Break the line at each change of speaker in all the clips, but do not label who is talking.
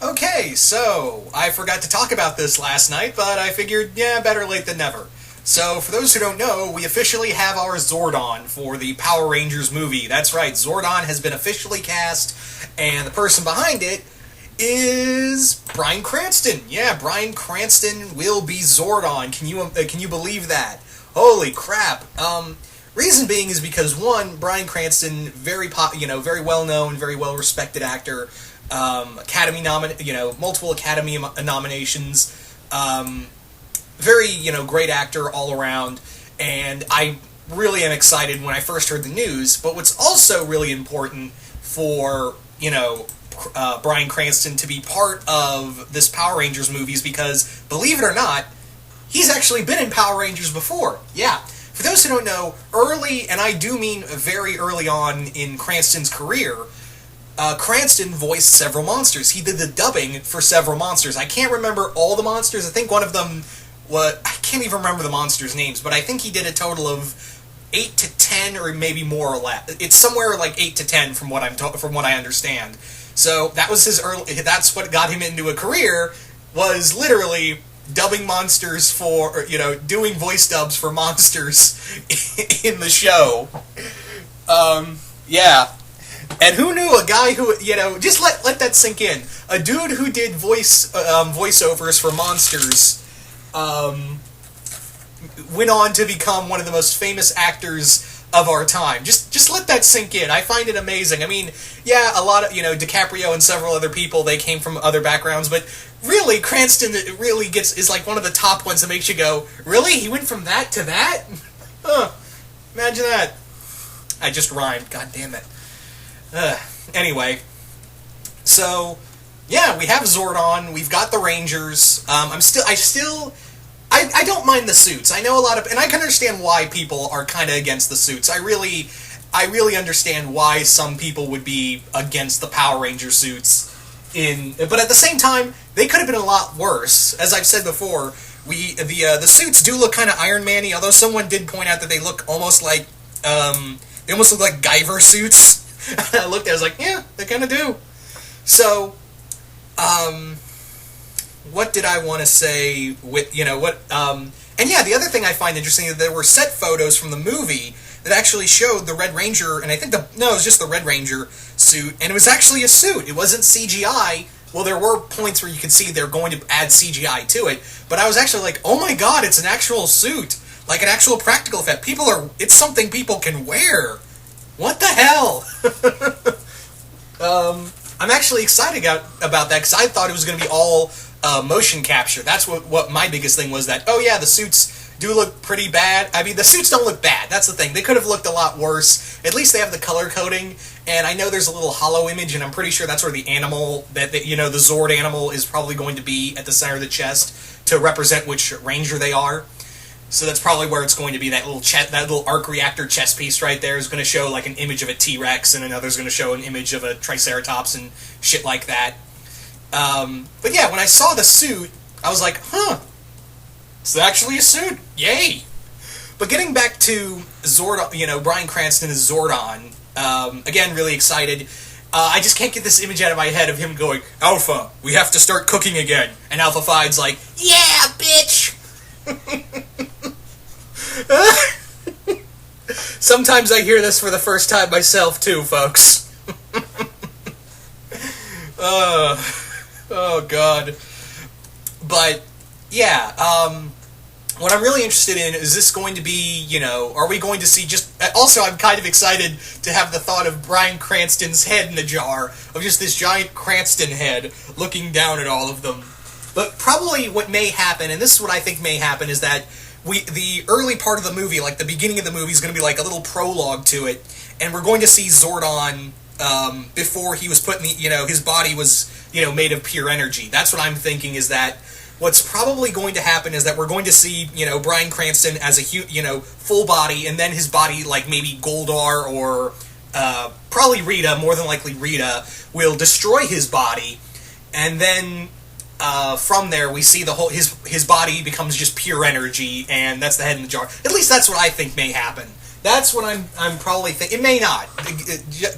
Okay, so I forgot to talk about this last night, but I figured, yeah, better late than never. So, for those who don't know, we officially have our Zordon for the Power Rangers movie. That's right, Zordon has been officially cast, and the person behind it is Bryan Cranston. Yeah, Bryan Cranston will be Zordon. Can you believe that? Holy crap! Reason being is because one, Bryan Cranston, very well known, very well respected actor. Multiple Academy nominations. Very, great actor all around, and I really am excited when I first heard the news. But what's also really important for, Bryan Cranston to be part of this Power Rangers movie is because, believe it or not, he's actually been in Power Rangers before. Yeah. For those who don't know, early, and I do mean very early on in Cranston's career, Cranston voiced several monsters. He did the dubbing for several monsters. I can't remember all the monsters. I think one of them I can't even remember the monsters' names, but I think he did a total of 8 to 10, or maybe more or less. It's somewhere like 8 to 10 from what I understand. So that was that's what got him into a career, was literally dubbing monsters doing voice dubs for monsters in the show. Yeah. And who knew a guy who, just let that sink in. A dude who did voiceovers for monsters, went on to become one of the most famous actors of our time. Just let that sink in. I find it amazing. I mean, yeah, a lot of, DiCaprio and several other people, they came from other backgrounds, but really, Cranston really is like one of the top ones that makes you go, really? He went from that to that? Huh. Imagine that. I just rhymed. God damn it. Anyway, so yeah, we have Zordon. We've got the Rangers. I don't mind the suits. I know and I can understand why people are kind of against the suits. I really understand why some people would be against the Power Ranger suits. But at the same time, they could have been a lot worse. As I've said before, the suits do look kind of Iron Man-y. Although someone did point out that they look almost like Guyver suits. I looked at it, I was like, yeah, they kind of do. So, what did I want to say with, and yeah, the other thing I find interesting is that there were set photos from the movie that actually showed the Red Ranger, and I think it was just the Red Ranger suit, and it was actually a suit. It wasn't CGI. Well, there were points where you could see they're going to add CGI to it, but I was actually like, oh my god, it's an actual suit. Like an actual practical effect. It's something people can wear. What the hell? I'm actually excited about that, because I thought it was going to be all motion capture. That's what my biggest thing was, that, oh yeah, the suits do look pretty bad. I mean, the suits don't look bad. That's the thing. They could have looked a lot worse. At least they have the color coding, and I know there's a little hollow image, and I'm pretty sure that's where the animal, the Zord animal is probably going to be at the center of the chest to represent which Ranger they are. So that's probably where it's going to be. That little arc reactor chest piece right there is going to show like an image of a T-Rex, and another's going to show an image of a Triceratops and shit like that. But yeah, when I saw the suit, I was like, huh, it's actually a suit. Yay! But getting back to Zordon, Bryan Cranston is Zordon. Again, really excited. I just can't get this image out of my head of him going, Alpha, we have to start cooking again. And Alpha 5's like, yeah, bitch! Sometimes I hear this for the first time myself too, folks. Oh god. But yeah, what I'm really interested in is this going to be, are we going to see also I'm kind of excited to have the thought of Bryan Cranston's head in the jar, of just this giant Cranston head looking down at all of them. But probably what may happen, and this is what I think may happen, is that the early part of the movie, like the beginning of the movie, is going to be like a little prologue to it, and we're going to see Zordon before he was put in his body was, made of pure energy. That's what I'm thinking, is that what's probably going to happen is that we're going to see, Bryan Cranston as a, full body, and then his body, like maybe Goldar or probably Rita, more than likely Rita, will destroy his body, and then from there we see the whole his body becomes just pure energy, and that's the head in the jar. At least that's what I think may happen. That's what I'm probably thinking. It may not.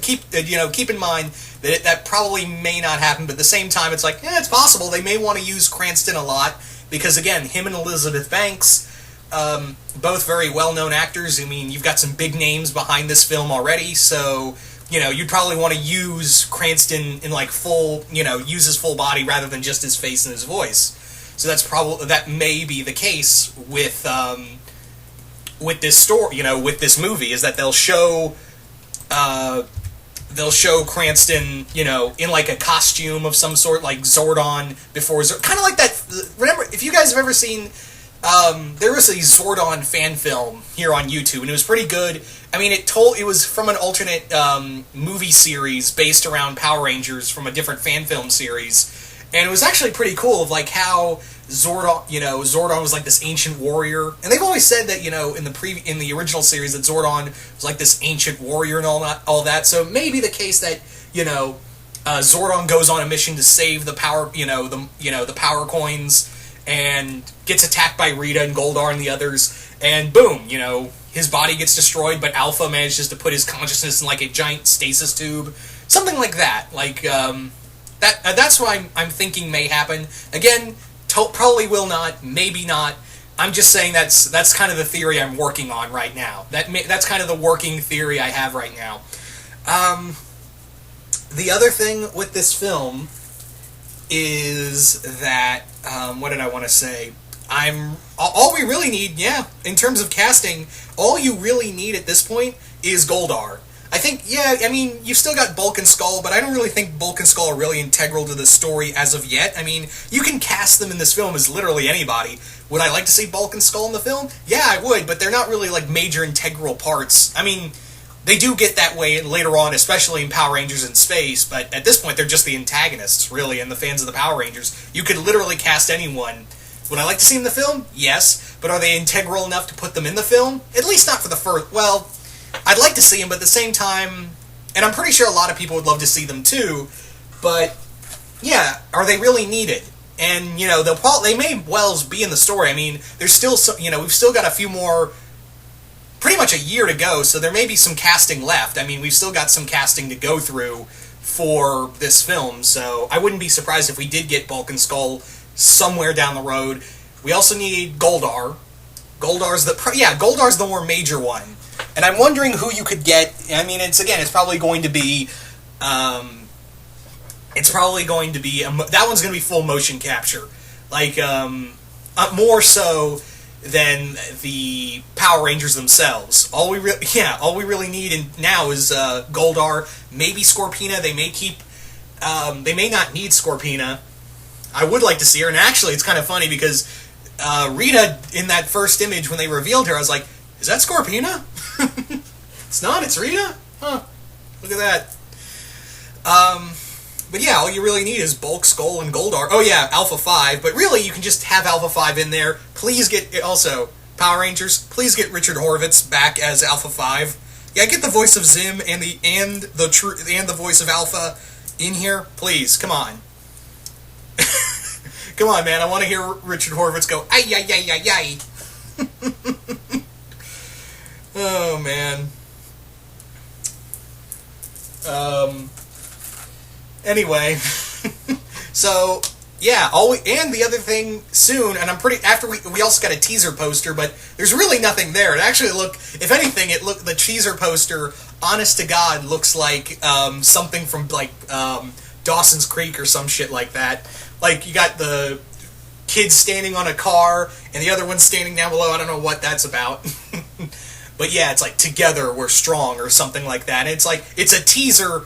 Keep in mind that probably may not happen, but at the same time, it's like, it's possible. They may want to use Cranston a lot, because, again, him and Elizabeth Banks, both very well-known actors. I mean, you've got some big names behind this film already, so, you'd probably want to use Cranston in, full, use his full body rather than just his face and his voice. So that may be the case with this story, with this movie, is that they'll show Cranston, in a costume of some sort, like Zordon before kind of like that. Remember, if you guys have ever seen, there was a Zordon fan film here on YouTube, and it was pretty good. I mean, it was from an alternate movie series based around Power Rangers from a different fan film series, and it was actually pretty cool of how Zordon was like this ancient warrior, and they've always said that in the original series that Zordon was like this ancient warrior and all that. So maybe the case that Zordon goes on a mission to save the power the power coins and gets attacked by Rita and Goldar and the others, and boom, his body gets destroyed, but Alpha manages to put his consciousness in like a giant stasis tube, something like that. That's what I'm thinking may happen. Again, probably will not, maybe not. I'm just saying that's kind of the theory I'm working on right now. That's kind of the working theory I have right now. The other thing with this film is that, what did I want to say? All we really need, in terms of casting, all you really need at this point is Goldar. I think, you've still got Bulk and Skull, but I don't really think Bulk and Skull are really integral to the story as of yet. I mean, you can cast them in this film as literally anybody. Would I like to see Bulk and Skull in the film? Yeah, I would, but they're not really, major integral parts. I mean, they do get that way later on, especially in Power Rangers in Space, but at this point, they're just the antagonists, really, and the fans of the Power Rangers. You could literally cast anyone. Would I like to see them in the film? Yes, but are they integral enough to put them in the film? At least not for the first... Well... I'd like to see them, but at the same time, and I'm pretty sure a lot of people would love to see them too, but, are they really needed? And, they may well be in the story. I mean, there's still some, we've still got a few more, pretty much a year to go, so there may be some casting left. I mean, we've still got some casting to go through for this film, so I wouldn't be surprised if we did get Bulk and Skull somewhere down the road. We also need Goldar. Goldar's the more major one. And I'm wondering who you could get. I mean, it's probably going to be, that one's going to be full motion capture, more so than the Power Rangers themselves. All we really need now is Goldar, maybe Scorpina. They may not need Scorpina. I would like to see her, and actually, it's kind of funny because Rita in that first image when they revealed her, I was like, is that Scorpina? It's not, it's Rita? Huh. Look at that. But all you really need is Bulk, Skull, and Goldar. Oh yeah, Alpha 5, but really you can just have Alpha 5 in there. Please also, Power Rangers, please get Richard Horvitz back as Alpha 5. Yeah, get the voice of Zim and the voice of Alpha in here. Please, come on. Come on, man, I want to hear Richard Horvitz go, ay, ay, ay, ay, ay. Oh, man. Anyway. So, and the other thing soon, and after we also got a teaser poster, but there's really nothing there. It actually if anything, the teaser poster, honest to God, looks like, something from, Dawson's Creek or some shit like that. You got the kid standing on a car, and the other one's standing down below. I don't know what that's about. But it's together we're strong or something like that. And it's a teaser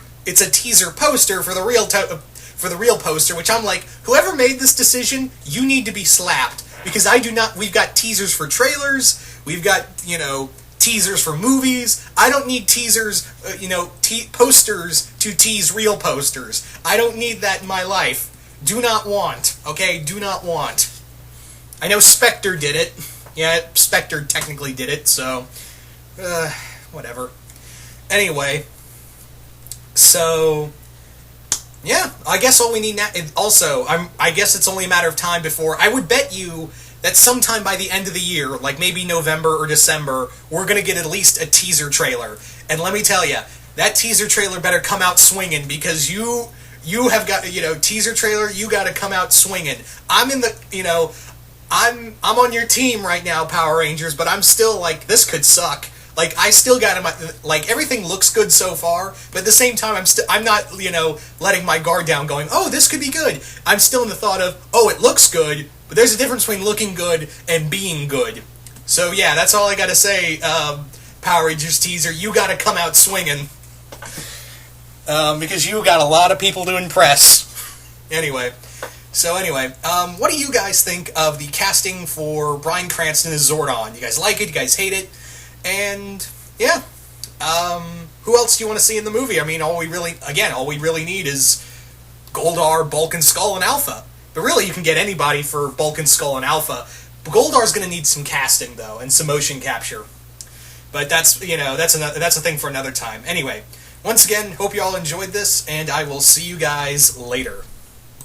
poster for the real poster, which I'm like, whoever made this decision, you need to be slapped, because we've got teasers for trailers, we've got, teasers for movies. I don't need teasers, posters to tease real posters. I don't need that in my life. Do not want, okay? Do not want. I know Spectre did it. Yeah, Spectre technically did it, so... whatever. Anyway, so... Yeah, I guess all we need now... Also, I guess it's only a matter of time before... I would bet you that sometime by the end of the year, maybe November or December, we're going to get at least a teaser trailer. And let me tell you, that teaser trailer better come out swinging, because you have got, teaser trailer, you got to come out swinging. I'm in the, I'm on your team right now, Power Rangers, but I'm still like, this could suck. Like, I still got him, like, everything looks good so far, but at the same time, I'm not, letting my guard down going, oh, this could be good. I'm still in the thought of, oh, it looks good, but there's a difference between looking good and being good. So, yeah, that's all I gotta say, Power Rangers teaser, you gotta come out swinging. Because you got a lot of people to impress. Anyway, what do you guys think of the casting for Bryan Cranston as Zordon? You guys like it? You guys hate it? And, yeah, who else do you want to see in the movie? I mean, all we really need is Goldar, Bulk, and Skull, and Alpha. But really, you can get anybody for Bulk and Skull and Alpha. But Goldar's going to need some casting, though, and some motion capture. But that's a thing for another time. Anyway, once again, hope you all enjoyed this, and I will see you guys later.